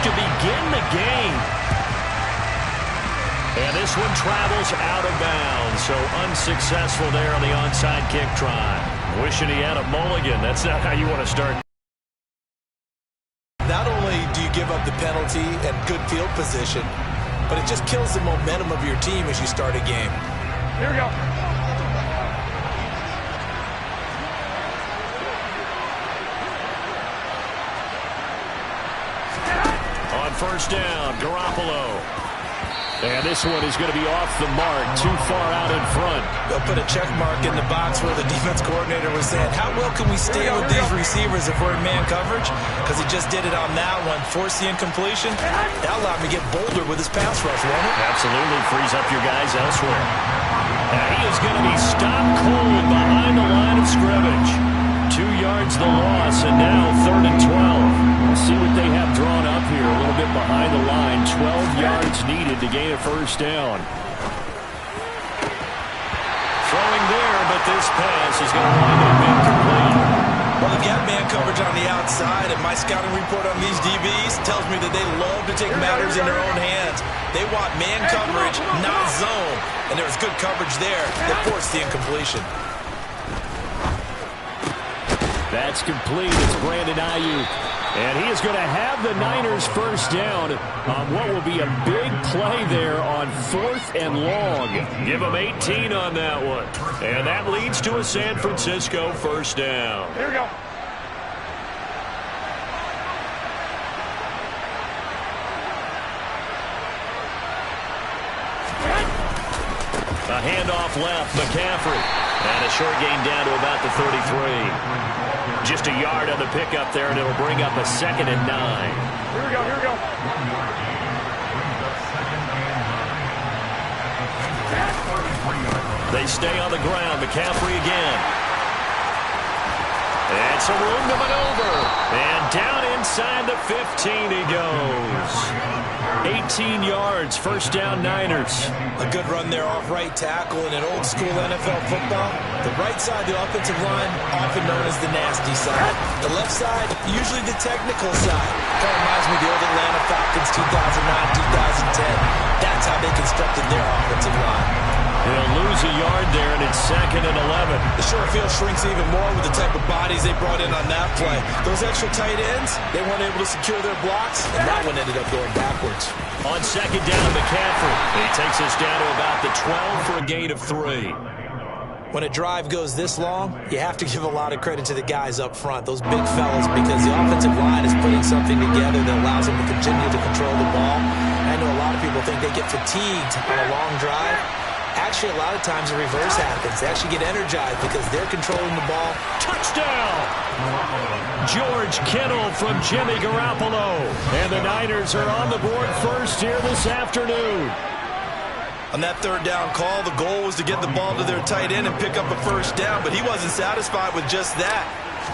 to begin the game. And this one travels out of bounds, so unsuccessful there on the onside kick try. Wishing he had a mulligan. That's not how you want to start. Not only do you give up the penalty and good field position, but it just kills the momentum of your team as you start a game. Here we go. On first down, Garoppolo. And this one is going to be off the mark, too far out in front. They'll put a check mark in the box where the defense coordinator was saying, how well can we stay with these receivers if we're in man coverage? Because he just did it on that one, forced the incompletion. That allowed him to get bolder with his pass rush, won't it? Absolutely frees up your guys elsewhere. Now he is going to be stopped cold behind the line of scrimmage. 2 yards the loss, and now 3rd and 12. We'll see what they have drawn up here. A little bit behind the line. 12 yards needed to gain a first down. Throwing there, but this pass is going to wind up incomplete. Well, they've got man coverage on the outside, and my scouting report on these DBs tells me that they love to take matters in their own hands. They want man coverage, not zone. And there was good coverage there that forced the incompletion. That's complete. It's Brandon Ayuk. And he is going to have the Niners first down on what will be a big play there on 4th and long. Give them 18 on that one. And that leads to a San Francisco first down. Here we go. A handoff left, McCaffrey. And a short gain down to about the 33. Just a yard on the pickup there, and it'll bring up a 2nd and 9. Here we go, here we go. They stay on the ground. McCaffrey again. And some room to maneuver. And down inside the 15 he goes. 18 yards, first down Niners. A good run there off right tackle in an old school NFL football. The right side, the offensive line, often known as the nasty side. The left side, usually the technical side. Kind of reminds me of the old Atlanta Falcons 2009, 2010. That's how they constructed their offensive line. He'll lose a yard there, and it's 2nd and 11. The short field shrinks even more with the type of bodies they brought in on that play. Those extra tight ends, they weren't able to secure their blocks, and that one ended up going backwards. On 2nd down, McCaffrey. He takes us down to about the 12 for a gain of 3. When a drive goes this long, you have to give a lot of credit to the guys up front, those big fellas, because the offensive line is putting something together that allows them to continue to control the ball. I know a lot of people think they get fatigued on a long drive. Actually, a lot of times the reverse happens. They actually get energized because they're controlling the ball. Touchdown! George Kittle from Jimmy Garoppolo. And the Niners are on the board first here this afternoon. On that 3rd down call, the goal was to get the ball to their tight end and pick up a first down, but he wasn't satisfied with just that.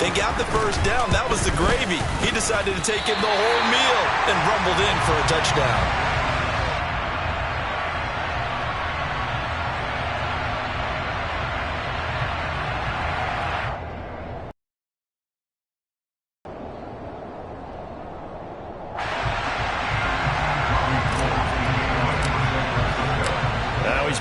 They got the first down. That was the gravy. He decided to take in the whole meal and rumbled in for a touchdown.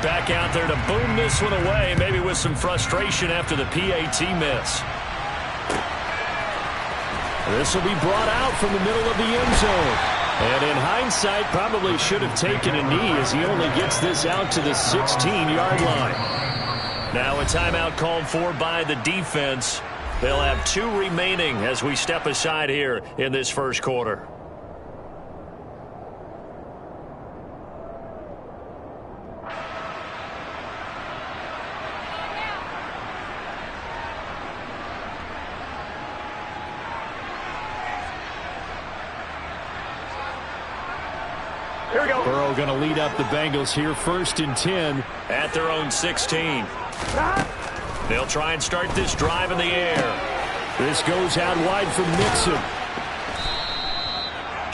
Back out there to boom this one away, maybe with some frustration after the PAT miss. This will be brought out from the middle of the end zone. And in hindsight, probably should have taken a knee as he only gets this out to the 16-yard line. Now a timeout called for by the defense. They'll have 2 remaining as we step aside here in this first quarter. Burrow going to lead up the Bengals here, 1st and 10 at their own 16. They'll try and start this drive in the air. This goes out wide from Mixon.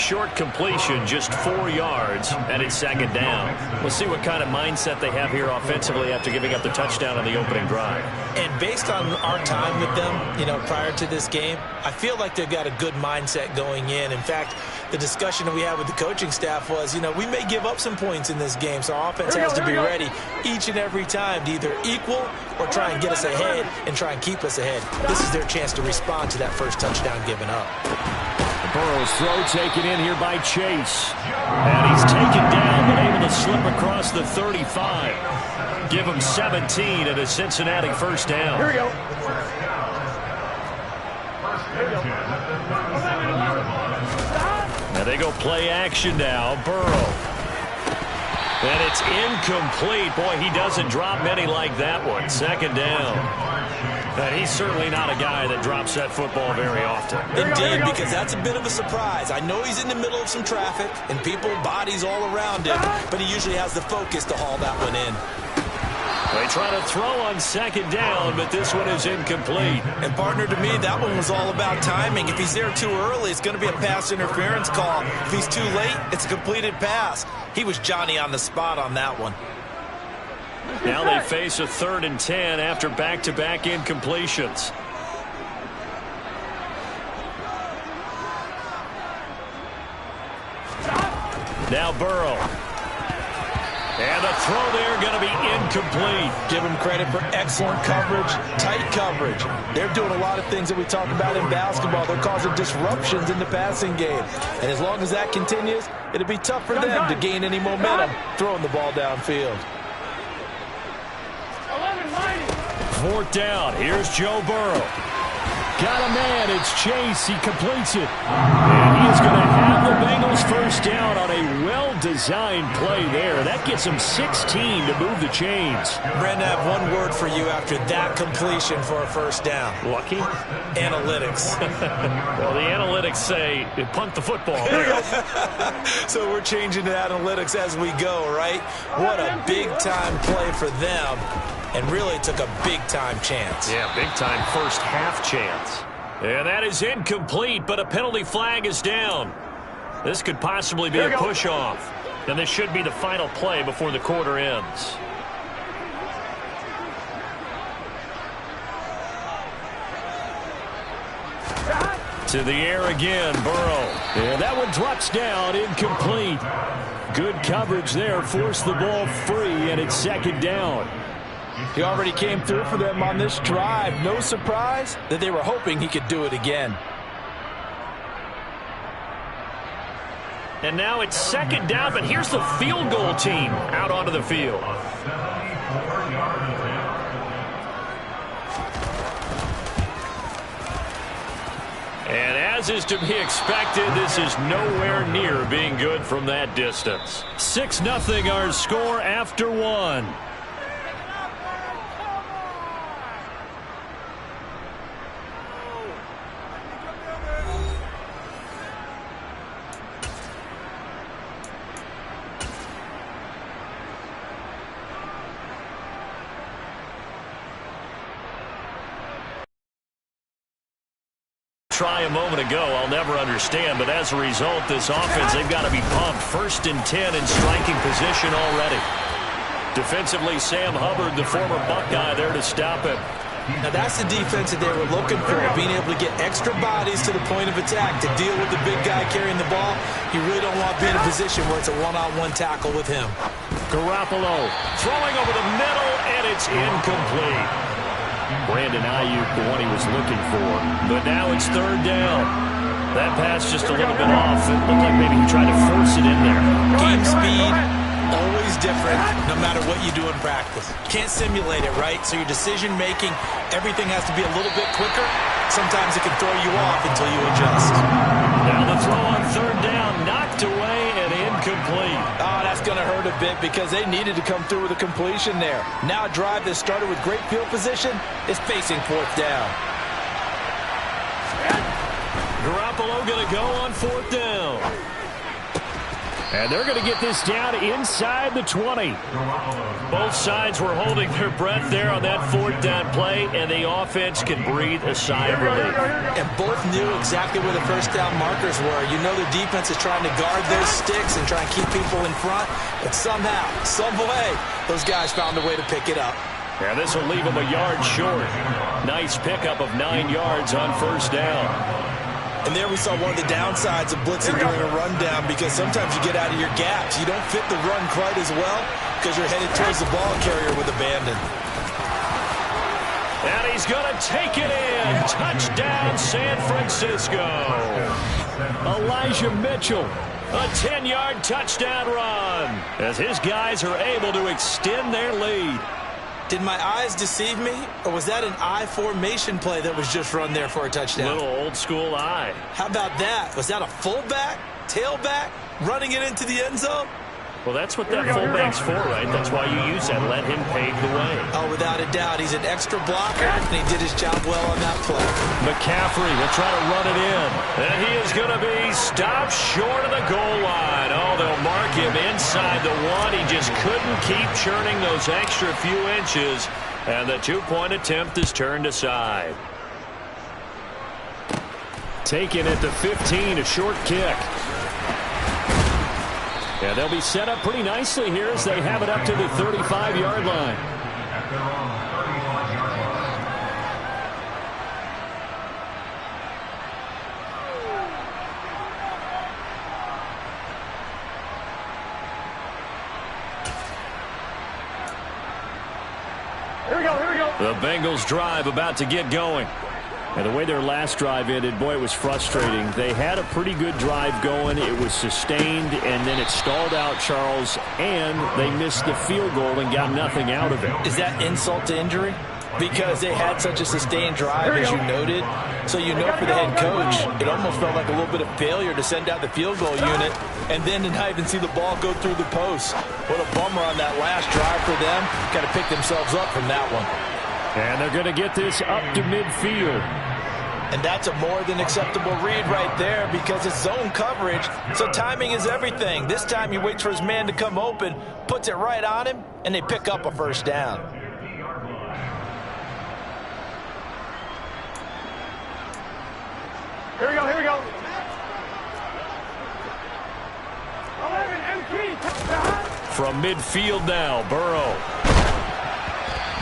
short completion, just 4 yards, and it's second down. We'll see what kind of mindset they have here offensively after giving up the touchdown on the opening drive. And based on our time with them, prior to this game, I feel like they've got a good mindset going in. In fact, the discussion that we had with the coaching staff was, we may give up some points in this game, so our offense has to be ready each and every time to either equal or try and get us ahead and try and keep us ahead. This is their chance to respond to that first touchdown given up. Burrow's throw taken in here by Chase. And he's taken down, but able to slip across the 35. Give him 17 and a Cincinnati first down. Here we go. Now they go play action now. Burrow. And it's incomplete. Boy, he doesn't drop many like that one. Second down. And he's certainly not a guy that drops that football very often. Indeed, because that's a bit of a surprise. I know he's in the middle of some traffic and people, bodies all around him, but he usually has the focus to haul that one in. They try to throw on second down, but this one is incomplete. And, partner, to me, that one was all about timing. If he's there too early, it's going to be a pass interference call. If he's too late, it's a completed pass. He was Johnny on the spot on that one. Now they face a 3rd and 10 after back-to-back incompletions. Now Burrow. And the throw there going to be incomplete. Give them credit for excellent coverage, tight coverage. They're doing a lot of things that we talk about in basketball. They're causing disruptions in the passing game. And as long as that continues, it'll be tough for them to gain any momentum throwing the ball downfield. 4th down. Here's Joe Burrow. Got a man. It's Chase. He completes it. And he is going to have the Bengals first down on a well-designed play there. That gets him 16 to move the chains. Brandon, I have one word for you after that completion for a first down. Lucky? Analytics. Well, the analytics say punt the football. So we're changing to analytics as we go, right? What a big-time play for them. And really took a big-time chance. Yeah, big-time first half chance. And that is incomplete, but a penalty flag is down. This could possibly be a push-off. And this should be the final play before the quarter ends. To the air again, Burrow. And that one drops down, incomplete. Good coverage there, forced the ball free, and it's second down. He already came through for them on this drive. No surprise that they were hoping he could do it again. And now it's second down, but here's the field goal team out onto the field. And as is to be expected, this is nowhere near being good from that distance. 6-0 our score after one. Try a moment ago, I'll never understand, but as a result, this offense, they've got to be pumped. 1st and 10 in striking position already. Defensively, Sam Hubbard, the former Buckeye, there to stop him. Now that's the defense that they were looking for, being able to get extra bodies to the point of attack to deal with the big guy carrying the ball. You really don't want to be in a position where it's a one-on-one tackle with him. Garoppolo throwing over the middle, and it's incomplete. Brandon Ayuk, the one he was looking for. But now it's 3rd down. That pass just a little bit off. It looked like maybe he tried to force it in there. Game speed, always different, no matter what you do in practice. Can't simulate it, right? So your decision-making, everything has to be a little bit quicker. Sometimes it can throw you off until you adjust. Now the throw on 3rd down, knocked away and incomplete. Oh, that's going to hurt a bit because they needed to come through with a completion there. Now a drive that started with great field position is facing 4th down. Garoppolo going to go on 4th down. And they're going to get this down inside the 20. Both sides were holding their breath there on that fourth down play, and the offense can breathe a sigh of relief. And both knew exactly where the first down markers were. You know the defense is trying to guard those sticks and try and keep people in front, but somehow, some way, those guys found a way to pick it up. And this will leave them a yard short. Nice pickup of 9 yards on first down. And there we saw one of the downsides of blitzing during a rundown, because sometimes you get out of your gaps. You don't fit the run quite as well because you're headed towards the ball carrier with abandon. And he's going to take it in. Touchdown, San Francisco. Elijah Mitchell, a 10-yard touchdown run as his guys are able to extend their lead. Did my eyes deceive me, or was that an I formation play that was just run there for a touchdown? Little old school eye. How about that? Was that a fullback, tailback, running it into the end zone? Well, that's what that fullback's for, right? That's why you use that. Let him pave the way. Oh, without a doubt. He's an extra blocker, and he did his job well on that play. McCaffrey will try to run it in. And he is going to be stopped short of the goal line. Oh, they'll mark him inside the 1. He just couldn't keep churning those extra few inches. And the 2-point attempt is turned aside. Taken at the 15, a short kick. Yeah, they'll be set up pretty nicely here as they have it up to the 35-yard line. Here we go, here we go. The Bengals drive about to get going. And the way their last drive ended, boy, it was frustrating. They had a pretty good drive going. It was sustained, and then it stalled out, Charles, and they missed the field goal and got nothing out of it. Is that insult to injury? Because they had such a sustained drive, as you noted. So you know for the head coach, it almost felt like a little bit of failure to send out the field goal unit and then to not even see the ball go through the post. What a bummer on that last drive for them. Got to pick themselves up from that one. And they're going to get this up to midfield. And that's a more than acceptable read right there, because it's zone coverage, so timing is everything. This time he waits for his man to come open, puts it right on him, and they pick up a first down. Here we go, here we go. 11 and 3. From midfield now, Burrow.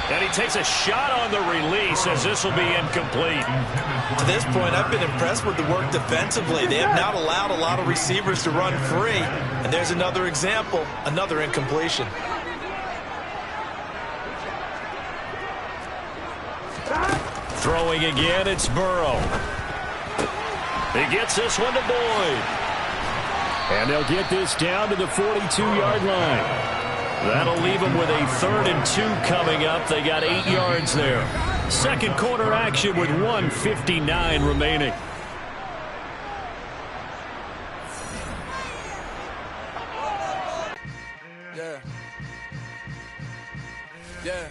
And he takes a shot on the release as this will be incomplete. To this point, I've been impressed with the work defensively. They have not allowed a lot of receivers to run free. And there's another example, another incompletion. Throwing again, it's Burrow. He gets this one to Boyd. And they'll get this down to the 42-yard line. That'll leave them with a 3rd and 2 coming up. They got 8 yards there. Second quarter action with 1:59 remaining. Yeah. Yeah.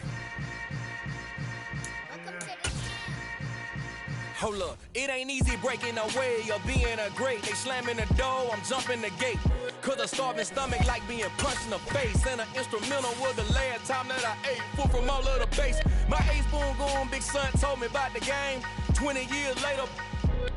Hold up, it ain't easy breaking away or being a great. They slamming the door, I'm jumping the gate. Cause a starving stomach like being punched in the face. And an instrumental was the last time that I ate food from all of the base. My A-spoon going big son told me about the game. 20 years later,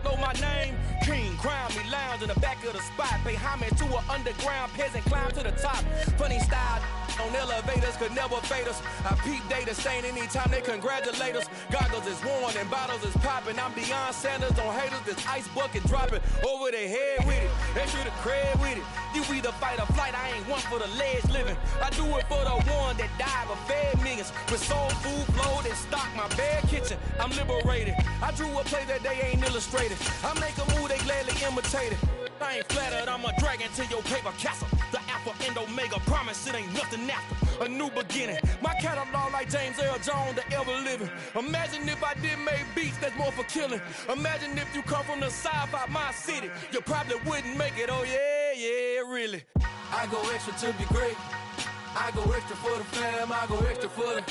know my name. King, crown me, lounge in the back of the spot. Pay homage to an underground peasant, climb to the top. Funny style on elevators could never fade us. I peep data stain anytime they congratulate us. Goggles is worn and bottles is popping. I'm Deion Sanders on haters, this ice bucket dropping over their head with it. They should have cred with it. You either fight or flight, I ain't one for the ledge living. I do it for the one that died but fed millions. With soul food, flowed and stocked my bare kitchen. I'm liberated. I drew a play that they ain't illustrated. I make a move, they gladly imitate it. I ain't flattered, I'm a dragon to your paper castle. The alpha and omega, promise it ain't nothing after. A new beginning. My catalog like James Earl Jones, the ever living. Imagine if I did make beats that's more for killing. Imagine if you come from the sci-fi, my city. You probably wouldn't make it, oh yeah, yeah, really. I go extra to be great. I go extra for the fam, I go extra for the